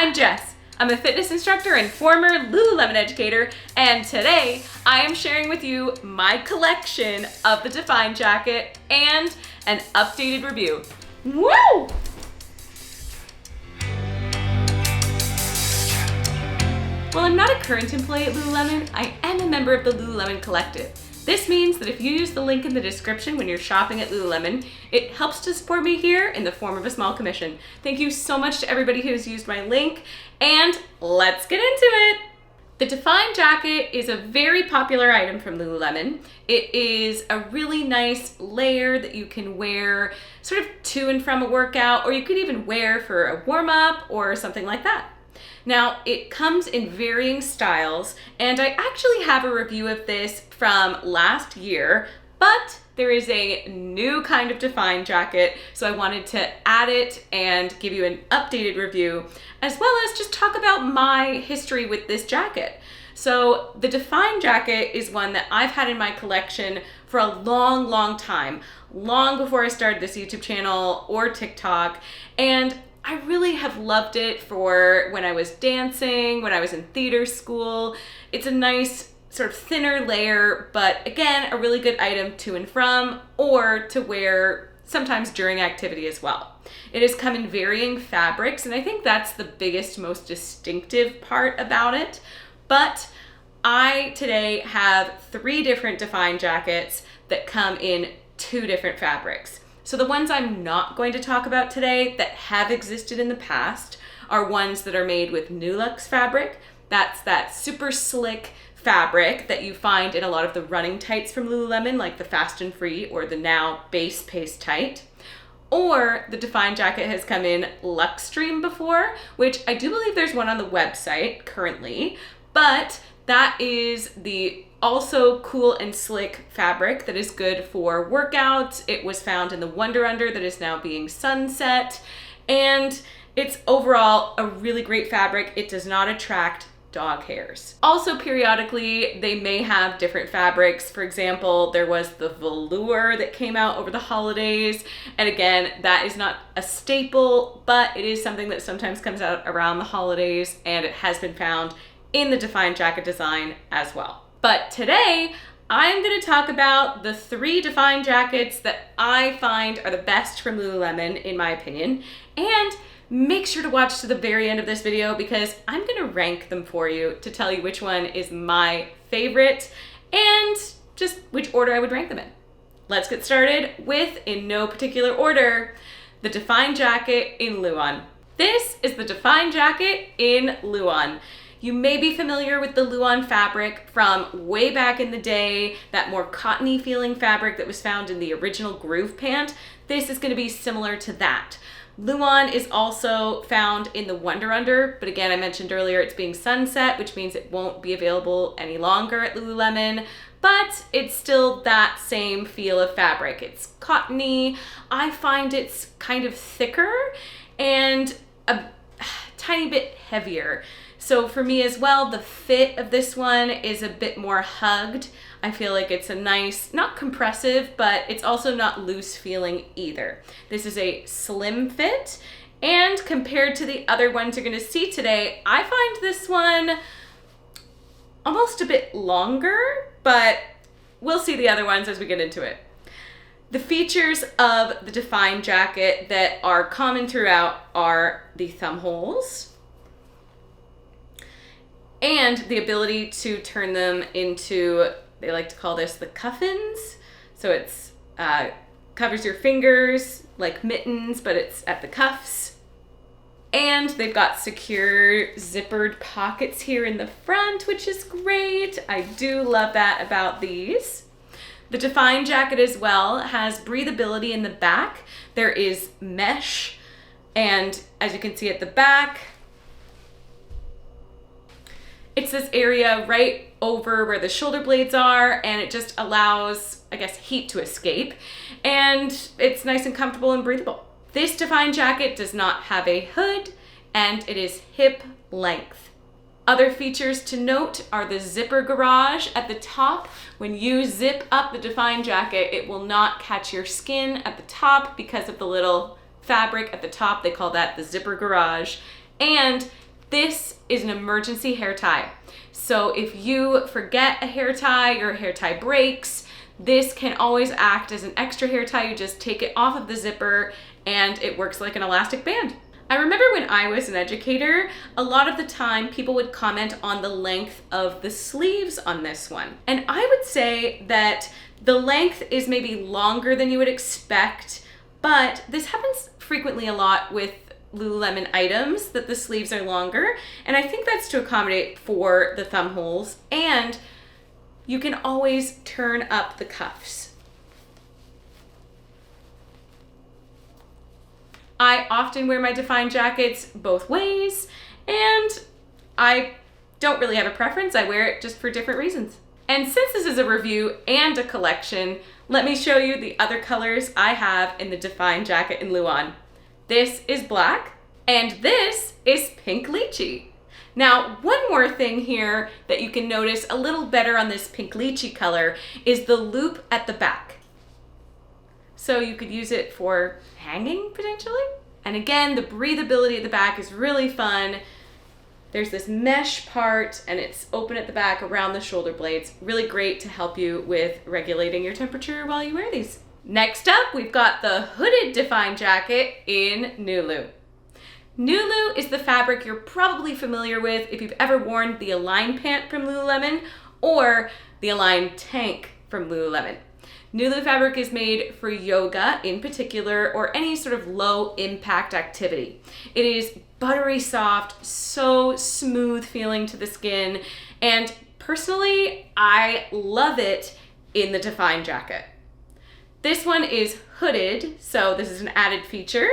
I'm Jess. I'm a fitness instructor and former Lululemon educator, and today I am sharing with you my collection of the Define jacket and an updated review. Woo! While I'm not a current employee at Lululemon, I am a member of the Lululemon Collective. This means that if you use the link in the description when you're shopping at Lululemon, it helps to support me here in the form of a small commission. Thank you so much to everybody who's used my link, and let's get into it. The Define jacket is a very popular item from Lululemon. It is a really nice layer that you can wear sort of to and from a workout, or you could even wear for a warm-up or something like that. Now, it comes in varying styles, and I actually have a review of this from last year, but there is a new kind of Define jacket, so I wanted to add it and give you an updated review, as well as just talk about my history with this jacket. So the Define jacket is one that I've had in my collection for a long time, long before I started this YouTube channel or TikTok, and I really have loved it for when I was dancing, when I was in theater school. It's a nice sort of thinner layer, but again, a really good item to and from, or to wear sometimes during activity as well. It has come in varying fabrics, and I think that's the biggest, most distinctive part about it. But I today have 3 different Define jackets that come in 2 different fabrics. So the ones I'm not going to talk about today that have existed in the past are ones that are made with Nulu fabric. That's that super slick fabric that you find in a lot of the running tights from Lululemon, like the Fast and Free or the now Base Pace tight. Or the Define jacket has come in Luxtreme before, which I do believe there's one on the website currently, but that is the also cool and slick fabric that is good for workouts. It was found in the Wonder Under that is now being sunset, and it's overall a really great fabric. It does not attract dog hairs. Also, periodically, they may have different fabrics. For example, there was the velour that came out over the holidays, and again, that is not a staple, but it is something that sometimes comes out around the holidays, and it has been found in the Define jacket design as well. But today, I'm going to talk about the 3 Define jackets that I find are the best from Lululemon, in my opinion. And make sure to watch to the very end of this video because I'm going to rank them for you to tell you which one is my favorite and just which order I would rank them in. Let's get started with, in no particular order, the Define jacket in Luon. This is the Define jacket in Luon. You may be familiar with the Luon fabric from way back in the day, that more cottony feeling fabric that was found in the original Groove pant. This is going to be similar to that. Luon is also found in the Wonder Under, but again, I mentioned earlier it's being sunset, which means it won't be available any longer at Lululemon, but it's still that same feel of fabric. It's cottony. I find it's kind of thicker and a tiny bit heavier. So for me as well, the fit of this one is a bit more hugged. I feel like it's a nice, not compressive, but it's also not loose feeling either. This is a slim fit, and compared to the other ones you're gonna see today, I find this one almost a bit longer, but we'll see the other ones as we get into it. The features of the Define jacket that are common throughout are the thumb holes, and the ability to turn them into, they like to call this the cuffins. So it's covers your fingers like mittens, but it's at the cuffs. And they've got secure zippered pockets here in the front, which is great. I do love that about these. The Define jacket as well has breathability in the back. There is mesh, and as you can see at the back, it's this area right over where the shoulder blades are, and it just allows, I guess, heat to escape, and it's nice and comfortable and breathable. This Define jacket does not have a hood, and it is hip length. Other features to note are the zipper garage at the top. When you zip up the Define jacket, it will not catch your skin at the top because of the little fabric at the top. They call that the zipper garage. And This is an emergency hair tie. So if you forget a hair tie or a hair tie breaks, this can always act as an extra hair tie. You just take it off of the zipper and it works like an elastic band. I remember when I was an educator, a lot of the time people would comment on the length of the sleeves on this one. And I would say that the length is maybe longer than you would expect, but this happens frequently a lot with Lululemon items, that the sleeves are longer. And I think that's to accommodate for the thumb holes, and you can always turn up the cuffs. I often wear my defined jackets both ways, and I don't really have a preference. I wear it just for different reasons. And since this is a review and a collection, let me show you the other colors I have in the defined jacket in Luon. This is black, and this is pink lychee. Now, one more thing here that you can notice a little better on this pink lychee color is the loop at the back. So you could use it for hanging potentially. And again, the breathability at the back is really fun. There's this mesh part and it's open at the back around the shoulder blades. Really great to help you with regulating your temperature while you wear these. Next up, we've got the hooded defined jacket in Nulu. Nulu is the fabric you're probably familiar with if you've ever worn the Align pant from Lululemon or the Align tank from Lululemon. Nulu fabric is made for yoga in particular, or any sort of low impact activity. It is buttery soft, so smooth feeling to the skin, and personally, I love it in the defined jacket. This one is hooded, so this is an added feature.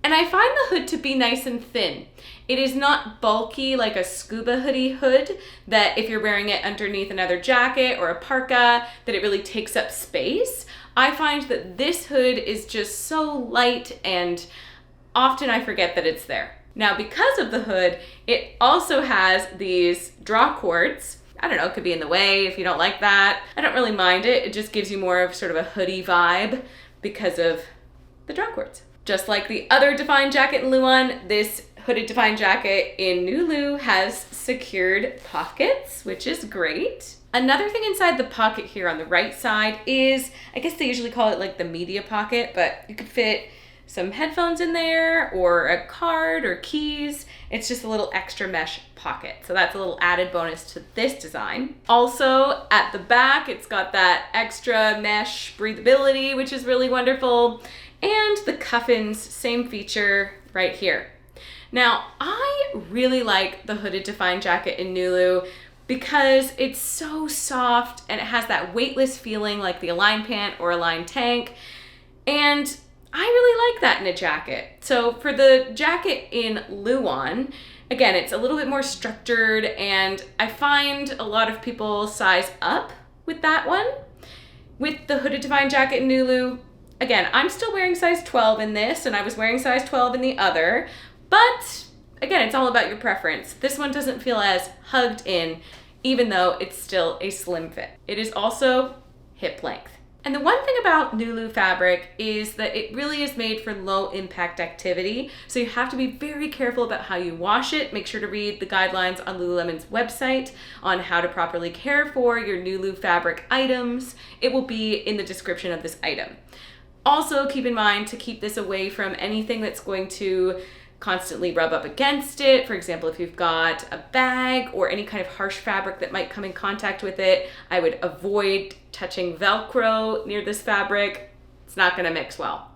And I find the hood to be nice and thin. It is not bulky like a scuba hoodie hood that if you're wearing it underneath another jacket or a parka, that it really takes up space. I find that this hood is just so light and often I forget that it's there. Now, because of the hood, it also has these draw cords. I don't know, it could be in the way if you don't like that. I don't really mind it. It just gives you more of sort of a hoodie vibe because of the draw cords. Just like the other defined jacket in Luon, this hooded defined jacket in Nulu has secured pockets, which is great. Another thing inside the pocket here on the right side is, I guess they usually call it like the media pocket, but you could fit some headphones in there or a card or keys. It's just a little extra mesh pocket. So that's a little added bonus to this design. Also at the back, it's got that extra mesh breathability, which is really wonderful. And the cuffins, same feature right here. Now, I really like the hooded defined jacket in Nulu because it's so soft and it has that weightless feeling like the Align pant or Align tank. And I really like that in a jacket. So for the jacket in Luon, again, it's a little bit more structured and I find a lot of people size up with that one. With the hooded defined jacket in Nulu, again, I'm still wearing size 12 in this and I was wearing size 12 in the other, but again, it's all about your preference. This one doesn't feel as hugged in, even though it's still a slim fit. It is also hip length. And the one thing about Nulu fabric is that it really is made for low impact activity. So you have to be very careful about how you wash it. Make sure to read the guidelines on Lululemon's website on how to properly care for your Nulu fabric items. It will be in the description of this item. Also keep in mind to keep this away from anything that's going to constantly rub up against it. For example, if you've got a bag or any kind of harsh fabric that might come in contact with it, I would avoid touching Velcro near this fabric. It's not gonna mix well.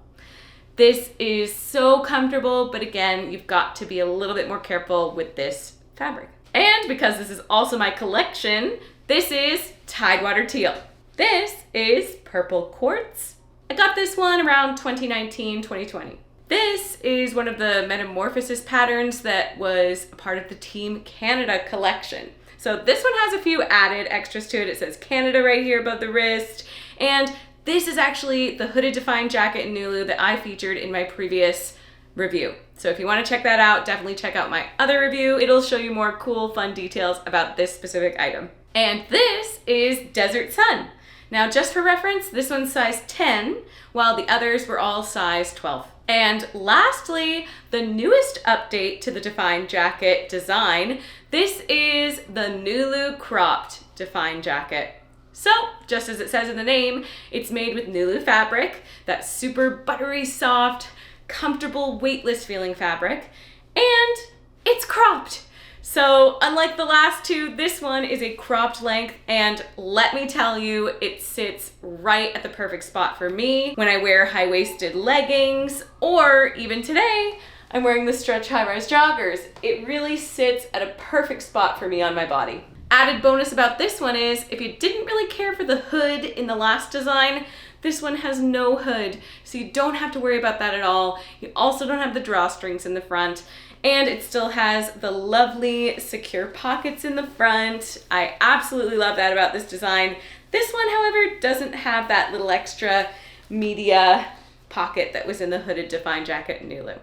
This is so comfortable, but again, you've got to be a little bit more careful with this fabric. And because this is also my collection, this is Tidewater Teal. This is Purple Quartz. I got this one around 2019, 2020. This is one of the Metamorphosis patterns that was a part of the Team Canada collection. So this one has a few added extras to it. It says Canada right here above the wrist. And this is actually the hooded defined jacket in Nulu that I featured in my previous review. So if you want to check that out, definitely check out my other review. It'll show you more cool, fun details about this specific item. And this is Desert Sun. Now, just for reference, this one's size 10, while the others were all size 12. And lastly, the newest update to the Define Jacket design. This is the Nulu cropped Define Jacket. So, just as it says in the name, it's made with Nulu fabric, that super buttery soft, comfortable, weightless feeling fabric, and it's cropped. So unlike the last two, this one is a cropped length, and let me tell you, it sits right at the perfect spot for me when I wear high-waisted leggings, or even today, I'm wearing the stretch high-rise joggers. It really sits at a perfect spot for me on my body. Added bonus about this one is, if you didn't really care for the hood in the last design, this one has no hood, so you don't have to worry about that at all. You also don't have the drawstrings in the front, and it still has the lovely secure pockets in the front. I absolutely love that about this design. This one, however, doesn't have that little extra media pocket that was in the hooded Define Jacket in Nulu.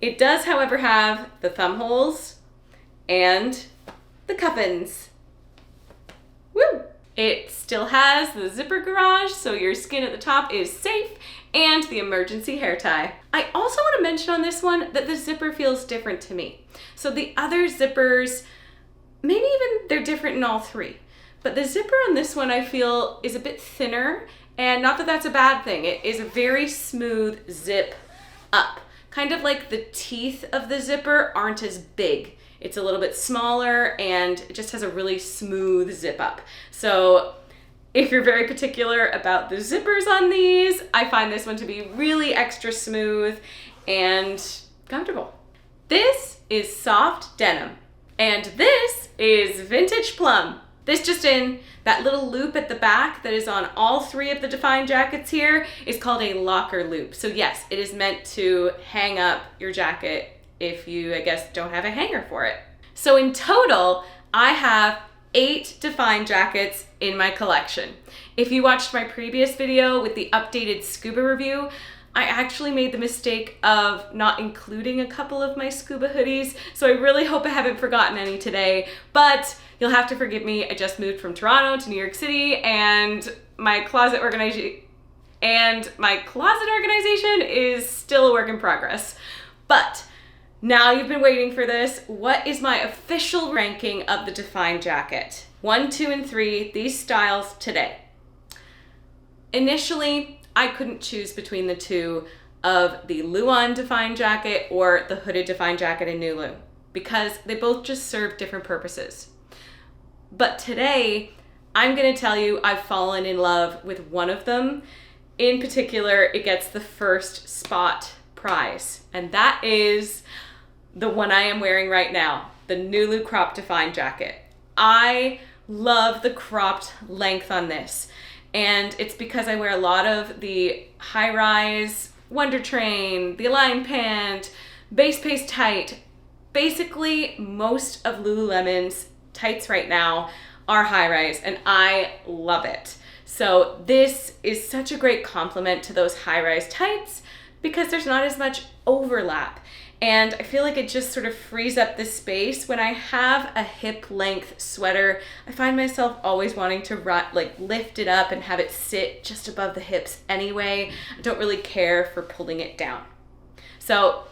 It does, however, have the thumb holes and the cuffins. Woo! It still has the zipper garage, so your skin at the top is safe, and the emergency hair tie. I also want to mention on this one that the zipper feels different to me. So the other zippers, maybe even they're different in all three, but the zipper on this one I feel is a bit thinner, and not that that's a bad thing. It is a very smooth zip up. Kind of like the teeth of the zipper aren't as big. It's a little bit smaller and it just has a really smooth zip up. So if you're very particular about the zippers on these, I find this one to be really extra smooth and comfortable. This is soft denim, and this is vintage plum. This just in, that little loop at the back that is on all three of the Define Jackets here is called a locker loop. So yes, it is meant to hang up your jacket if you, I guess, don't have a hanger for it. So in total, I have 8 Define Jackets in my collection. If you watched my previous video with the updated scuba review, I actually made the mistake of not including a couple of my scuba hoodies, so I really hope I haven't forgotten any today, but you'll have to forgive me. I just moved from Toronto to New York City, and my closet organization is still a work in progress. But now you've been waiting for this. What is my official ranking of the Define Jacket? 1, 2, and 3, these styles today. Initially, I couldn't choose between the two of the Luon Define Jacket or the hooded Define Jacket in Nulu, because they both just serve different purposes. But today, I'm gonna tell you I've fallen in love with one of them. In particular, it gets the first spot prize, and that is the one I am wearing right now, the Nulu Crop Define Jacket. I love the cropped length on this, and it's because I wear a lot of the high-rise Wonder Train, the Align Pant, Base Pace Tight. Basically, most of Lululemon's tights right now are high-rise, and I love it. So this is such a great complement to those high-rise tights because there's not as much overlap. And I feel like it just sort of frees up the space. When I have a hip length sweater, I find myself always wanting to lift it up and have it sit just above the hips anyway. I don't really care for pulling it down. So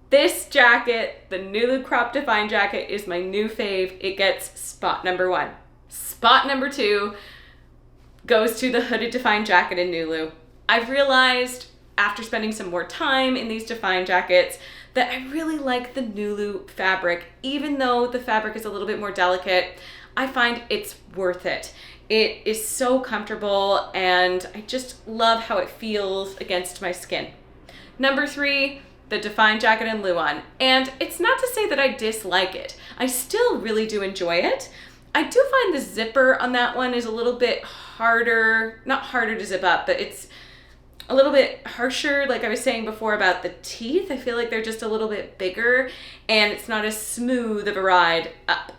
this jacket, the Nulu Crop Define Jacket, is my new fave. It gets spot number 1. Spot number 2 goes to the hooded Define Jacket in Nulu. I've realized after spending some more time in these Define Jackets that I really like the Nulu fabric. Even though the fabric is a little bit more delicate, I find it's worth it. It is so comfortable, and I just love how it feels against my skin. Number 3, the Define Jacket in Luon. And it's not to say that I dislike it. I still really do enjoy it. I do find the zipper on that one is a little bit harder, not harder to zip up, but it's a little bit harsher, like I was saying before about the teeth. I feel like they're just a little bit bigger, and it's not as smooth of a ride up.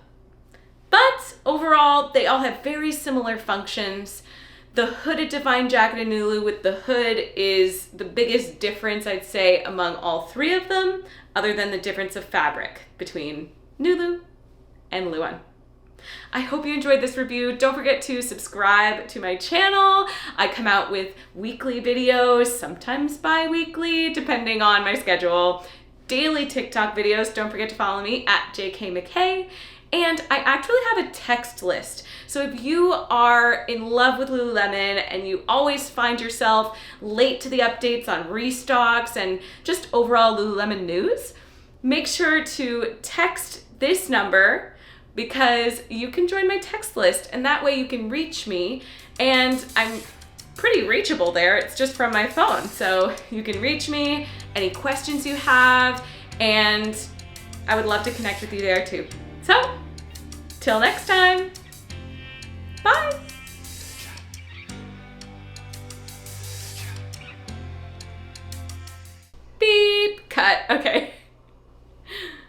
But overall, they all have very similar functions. The hooded Define Jacket in Nulu with the hood is the biggest difference, I'd say, among all 3 of them, other than the difference of fabric between Nulu and Luon. I hope you enjoyed this review. Don't forget to subscribe to my channel. I come out with weekly videos, sometimes bi-weekly, depending on my schedule. Daily TikTok videos. Don't forget to follow me at JKMckay. And I actually have a text list. So if you are in love with Lululemon and you always find yourself late to the updates on restocks and just overall Lululemon news, make sure to text this number because you can join my text list and that way you can reach me, and I'm pretty reachable there. It's just from my phone. So you can reach me, any questions you have, and I would love to connect with you there too. So, till next time.